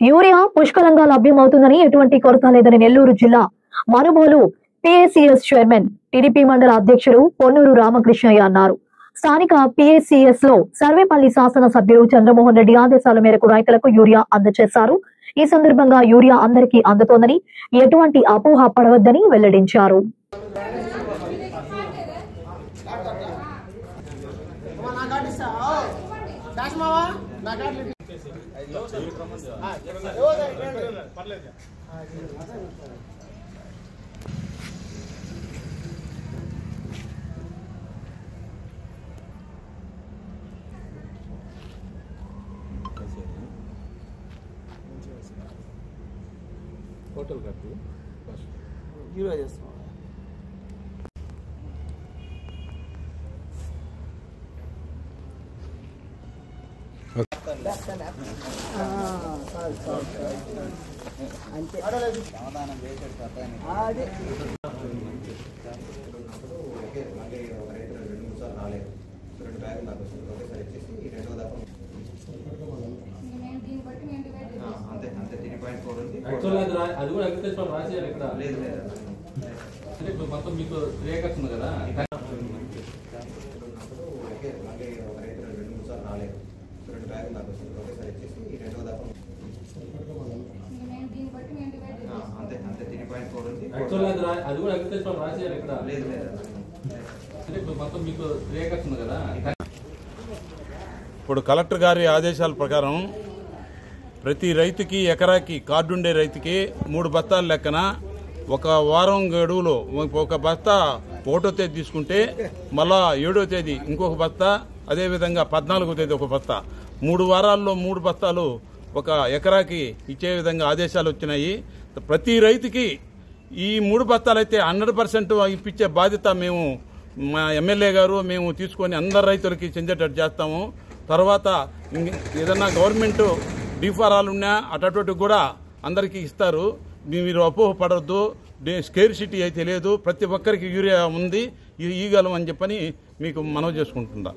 Urea పుష్కలంగా లభ్యమవుతుందని ఎటువంటి కొరత లేదని నెల్లూరు జిల్లా మనుబోలు పిఏసిఎస్ చైర్మన్ టీడీపీ మండల అధ్యక్షుడు పొన్నూరు రామకృష్ణయ్య అన్నారు. స్థానిక పిఏసిఎస్ లో సర్వేపల్లి శాసన సభ్యులు చంద్రమోహన్ రెడ్డి ఆదేశాల మేరకు రైతులకు యూరియా అందజేశారు. ఈ సందర్భంగా యూరియా అందరికీ అందుతోందని ఎటువంటి అపోహ పడవద్దని వెల్లడించారు. హోటల్ కట్టి యూరియా చేస్తాం. సమాధానం చేశాడు రాలేదు. 2 బ్యాగులు నాకు వస్తుంది. ఒకేసారి వచ్చేసి 2వ దఫా అంతే 3.4 ఉంది. అది కూడా అగ్రికల్చర్ రాసేయాలి ఇక్కడ. లేదు లేదు అంటే ఇప్పుడు మొత్తం మీకు రేఖ ఉంది కదా, మళ్ళీ ఒక రైతు 2-3 సార్లు రాలేదు. 2 బ్యాగులు నాకు వస్తుంది. ఒకేసారి వచ్చేసి 2వ దఫా అంతే 3.4 ఉంది. అది కూడా అగ్రికల్చర్ రాసేయాలి ఇక్కడ. లేదు లేదు అంటే ఇప్పుడు మొత్తం మీకు రేఖ ఉంది కదా. ఇప్పుడు కలెక్టర్ గారి ఆదేశాల ప్రకారం ప్రతి రైతుకి ఎకరాకి కార్డుండే రైతుకి 3 బస్తాల లెక్కన ఒక వారం గడువులో ఒక బస్తా 1వ తేదీ తీసుకుంటే మళ్ళా 7వ తేదీ ఇంకొక బస్తా, అదేవిధంగా 14వ తేదీ ఒక బస్తా, 3 వారాల్లో 3 బస్తాలు ఒక ఎకరాకి ఇచ్చే విధంగా ఆదేశాలు వచ్చినాయి. ప్రతి రైతుకి ఈ 3 బస్తాలు అయితే 100% ఇప్పించే బాధ్యత మేము మా ఎమ్మెల్యే గారు మేము తీసుకొని అందరు రైతులకి చెందేటట్టు చేస్తాము. తర్వాత ఏదన్నా గవర్నమెంట్ డిఫారాలు ఉన్నా అటువంటి కూడా అందరికీ ఇస్తారు. మీరు అపోహపడద్దు. స్కేర్సిటీ అయితే లేదు, ప్రతి ఒక్కరికి యూరియా ఉంది, ఇవ్వగలం అని చెప్పని మీకు మనవి చేసుకుంటుందా.